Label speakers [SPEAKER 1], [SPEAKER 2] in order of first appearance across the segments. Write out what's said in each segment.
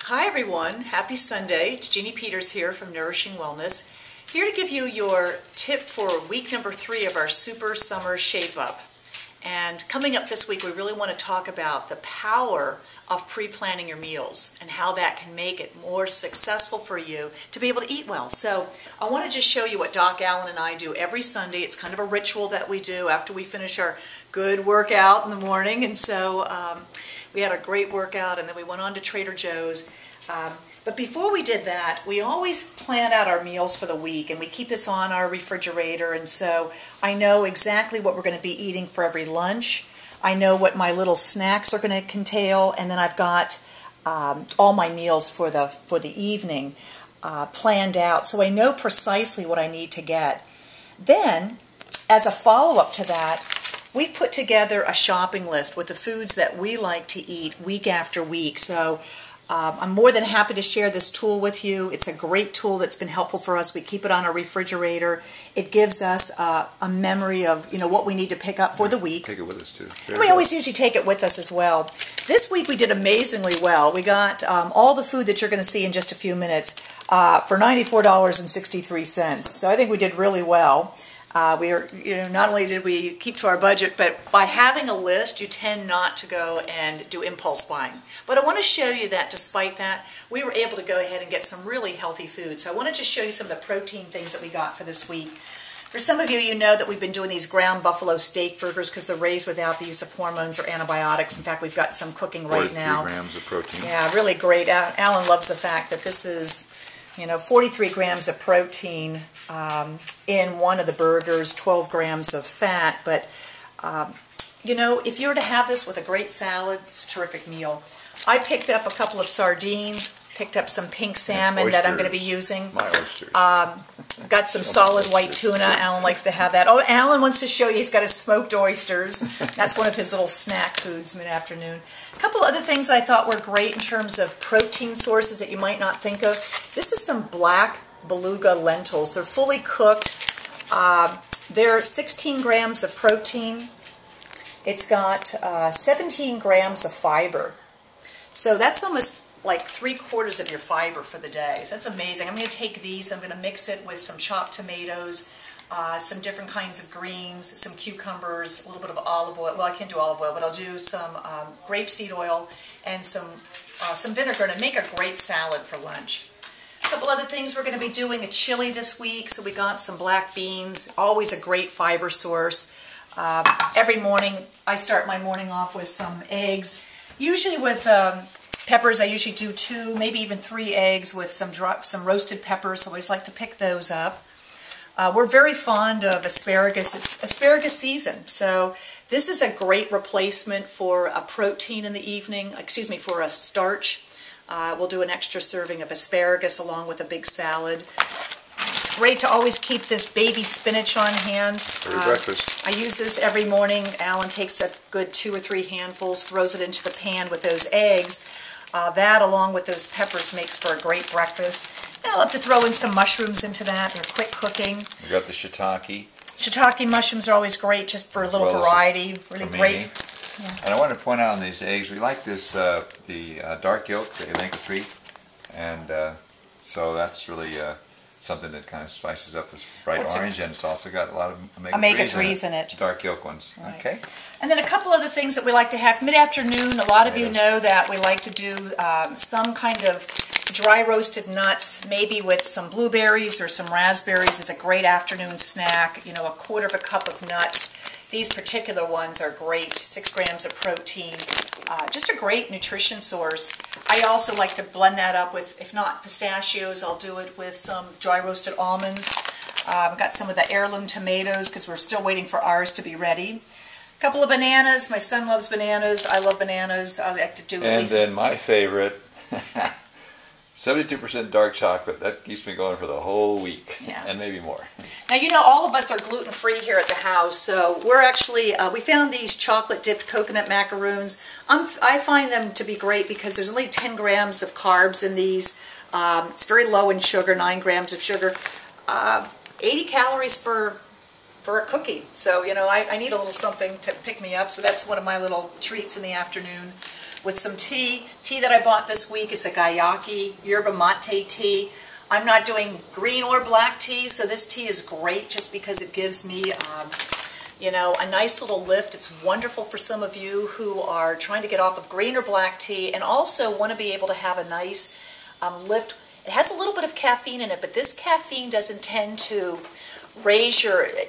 [SPEAKER 1] Hi everyone, happy Sunday. It's Jeannie Peters here from Nourishing Wellness, here to give you your tip for week number 3 of our Super Summer Shape Up. And coming up this week, we really want to talk about the power of pre-planning your meals and how that can make it more successful for you to be able to eat well. So I want to just show you what Doc Allen and I do every Sunday. It's kind of a ritual that we do after we finish our good workout in the morning. And so we had a great workout, and then we went on to Trader Joe's. But before we did that, we always plan out our meals for the week, and we keep this on our refrigerator, and so I know exactly what we're going to be eating for every lunch. I know what my little snacks are going to entail, and then I've got all my meals for the evening planned out, so I know precisely what I need to get. Then, as a follow-up to that, we've put together a shopping list with the foods that we like to eat week after week. So I'm more than happy to share this tool with you. It's a great tool that's been helpful for us. We keep it on our refrigerator. It gives us a memory of what we need to pick up for the week.
[SPEAKER 2] Take it with us too.
[SPEAKER 1] And we always usually take it with us as well. This week we did amazingly well. We got all the food that you're going to see in just a few minutes for $94.63. So I think we did really well. Not only did we keep to our budget, but by having a list, you tend not to go and do impulse buying. But I want to show you that despite that, we were able to go ahead and get some really healthy food. So I want to just show you some of the protein things that we got for this week. For some of you, you know that we've been doing these ground buffalo steak burgers because they're raised without the use of hormones or antibiotics. In fact, we've got some cooking right now.
[SPEAKER 2] 43 grams of protein.
[SPEAKER 1] Yeah, really great. Alan loves the fact that this is 43 grams of protein in one of the burgers, 12 grams of fat. But, if you were to have this with a great salad, it's a terrific meal. I picked up a couple of sardines, picked up some pink salmon that I'm going to be using.
[SPEAKER 2] My oysters.
[SPEAKER 1] Got some solid white tuna. Alan likes to have that. Oh, Alan wants to show you he's got his smoked oysters. That's one of his little snack foods mid-afternoon. A couple other things that I thought were great in terms of protein sources that you might not think of. This is some black beluga lentils. They're fully cooked. They're 16 grams of protein. It's got 17 grams of fiber. So that's almost like 3/4 of your fiber for the day. So that's amazing. I'm going to take these, I'm going to mix it with some chopped tomatoes, some different kinds of greens, some cucumbers, a little bit of olive oil. Well, I can't do olive oil, but I'll do some grapeseed oil and some vinegar to make a great salad for lunch. A couple other things, we're going to be doing a chili this week, so we got some black beans, always a great fiber source. Every morning I start my morning off with some eggs, usually with peppers. I usually do 2, maybe even 3 eggs with some roasted peppers, so I always like to pick those up. We're very fond of asparagus. It's asparagus season, so this is a great replacement for a protein in the evening, for a starch. We'll do an extra serving of asparagus along with a big salad. It's great to always keep this baby spinach on hand.
[SPEAKER 2] For breakfast.
[SPEAKER 1] I use this every morning. Alan takes a good 2 or 3 handfuls, throws it into the pan with those eggs. That, along with those peppers, makes for a great breakfast. And I love to throw in some mushrooms into that. They're quick cooking.
[SPEAKER 2] We got the shiitake.
[SPEAKER 1] Shiitake mushrooms are always great, just for a little variety. Really great.
[SPEAKER 2] Yeah. And I wanted to point out on these eggs, we like this, the dark yolk, the omega-3, and so that's really something that kind of spices up this bright orange, and it's also got a lot of omega-3s
[SPEAKER 1] in it.
[SPEAKER 2] Dark yolk ones. Right. Okay.
[SPEAKER 1] And then a couple other things that we like to have mid-afternoon. A lot of you know that we like to do some kind of dry roasted nuts, maybe with some blueberries or some raspberries is a great afternoon snack. 1/4 cup of nuts. These particular ones are great, 6 grams of protein, just a great nutrition source. I also like to blend that up with, if not pistachios, I'll do it with some dry roasted almonds. I've got some of the heirloom tomatoes because we're still waiting for ours to be ready. A couple of bananas. My son loves bananas. I love bananas. I like to do
[SPEAKER 2] And then my favorite, 72% dark chocolate. That keeps me going for the whole week, and maybe more.
[SPEAKER 1] Now, all of us are gluten-free here at the house, so we're actually, we found these chocolate-dipped coconut macaroons. I find them to be great because there's only 10 grams of carbs in these. It's very low in sugar, 9 grams of sugar. 80 calories for a cookie. So, I need a little something to pick me up, so that's one of my little treats in the afternoon. with some tea. Tea that I bought this week is a Gayaki Yerba Mate tea. I'm not doing green or black tea, so this tea is great just because it gives me, you know, a nice little lift. It's wonderful for some of you who are trying to get off of green or black tea and also want to be able to have a nice lift. It has a little bit of caffeine in it, but this caffeine doesn't tend to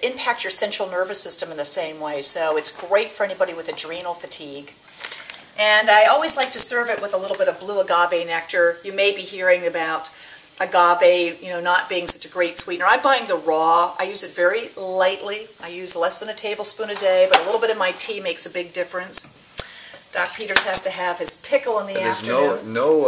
[SPEAKER 1] impact your central nervous system in the same way. So it's great for anybody with adrenal fatigue. And I always like to serve it with a little bit of blue agave nectar. You may be hearing about agave, you know, not being such a great sweetener. I'm buying the raw. I use it very lightly. I use less than a tablespoon a day, but a little bit in my tea makes a big difference. Doc Peters has to have his pickle in the afternoon.
[SPEAKER 2] There's no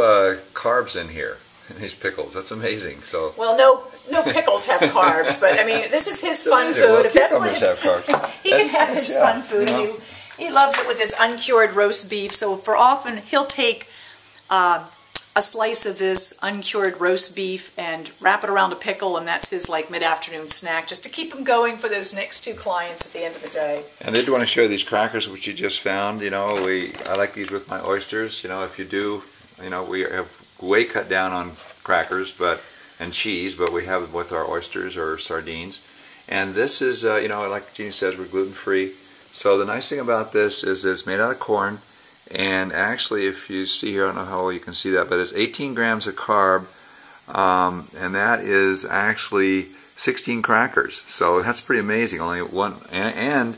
[SPEAKER 2] carbs in here, in these pickles. That's amazing. So
[SPEAKER 1] well, no pickles have carbs, but I mean, this is his fun food.
[SPEAKER 2] Well,
[SPEAKER 1] if that's what
[SPEAKER 2] have carbs.
[SPEAKER 1] he can have his fun food. You know. He loves it with his uncured roast beef. So for often, he'll take a slice of this uncured roast beef and wrap it around a pickle, and that's his like mid-afternoon snack, just to keep him going for those next two clients at the end of the day.
[SPEAKER 2] And I did want to share these crackers which you just found. You know, I like these with my oysters. You know, if you do, you know, we have way cut down on crackers, and cheese, but we have it with our oysters or sardines. And this is, you know, like Jeannie says, we're gluten-free. So the nice thing about this is it's made out of corn. And actually, if you see here, I don't know how well you can see that, but it's 18 grams of carb, and that is actually 16 crackers. So that's pretty amazing. Only one, and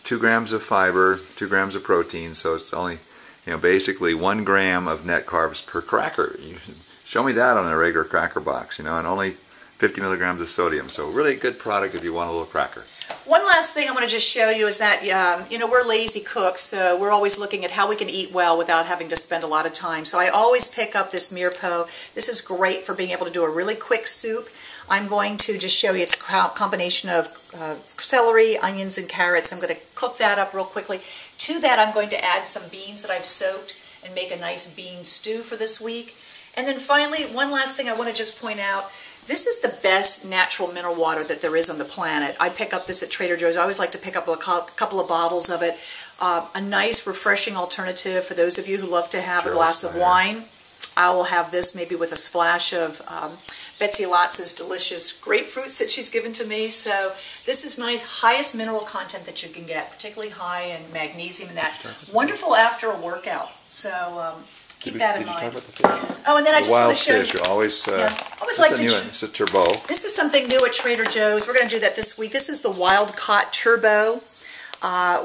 [SPEAKER 2] 2 grams of fiber, 2 grams of protein. So it's only, you know, basically 1 gram of net carbs per cracker. You show me that on a regular cracker box, you know, and only 50 milligrams of sodium. So really a good product if you want a little cracker.
[SPEAKER 1] One last thing I want to just show you is that, you know, we're lazy cooks, so we're always looking at how we can eat well without having to spend a lot of time. So I always pick up this mirepoix. This is great for being able to do a really quick soup. I'm going to just show you it's a combination of celery, onions, and carrots. I'm going to cook that up real quickly. To that, I'm going to add some beans that I've soaked and make a nice bean stew for this week. And then finally, one last thing I want to just point out. This is the best natural mineral water that there is on the planet. I pick up this at Trader Joe's. I always like to pick up a couple of bottles of it. A nice, refreshing alternative for those of you who love to have a glass of wine. I will have this maybe with a splash of Betsy Lotz's delicious grapefruits that she's given to me. So this is nice, highest mineral content that you can get, particularly high in magnesium and that. Wonderful after a workout. So keep that in mind. Oh, and then I just want to show you.
[SPEAKER 2] You always,
[SPEAKER 1] I always like to.
[SPEAKER 2] It's a turbo.
[SPEAKER 1] This is something new at Trader Joe's. We're going to do that this week. This is the Wild Caught Turbo.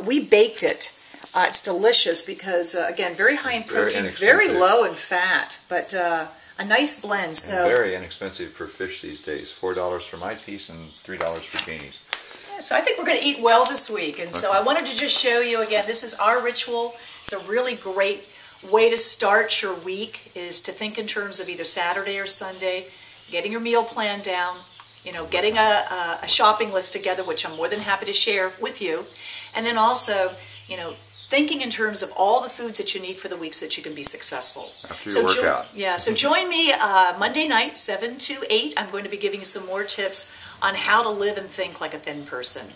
[SPEAKER 1] We baked it. It's delicious because, again, very high in protein, very low in fat, but a nice blend. So
[SPEAKER 2] and very inexpensive for fish these days. $4 for my piece and $3 for Jeannie's.
[SPEAKER 1] So I think we're going to eat well this week. And so I wanted to just show you again, this is our ritual. It's a really great way to start your week is to think in terms of either Saturday or Sunday, getting your meal plan down, you know, getting a shopping list together, which I'm more than happy to share with you. And then also, you know, thinking in terms of all the foods that you need for the week so that you can be successful.
[SPEAKER 2] After your workout.
[SPEAKER 1] So join me Monday night, 7 to 8. I'm going to be giving you some more tips on how to live and think like a thin person.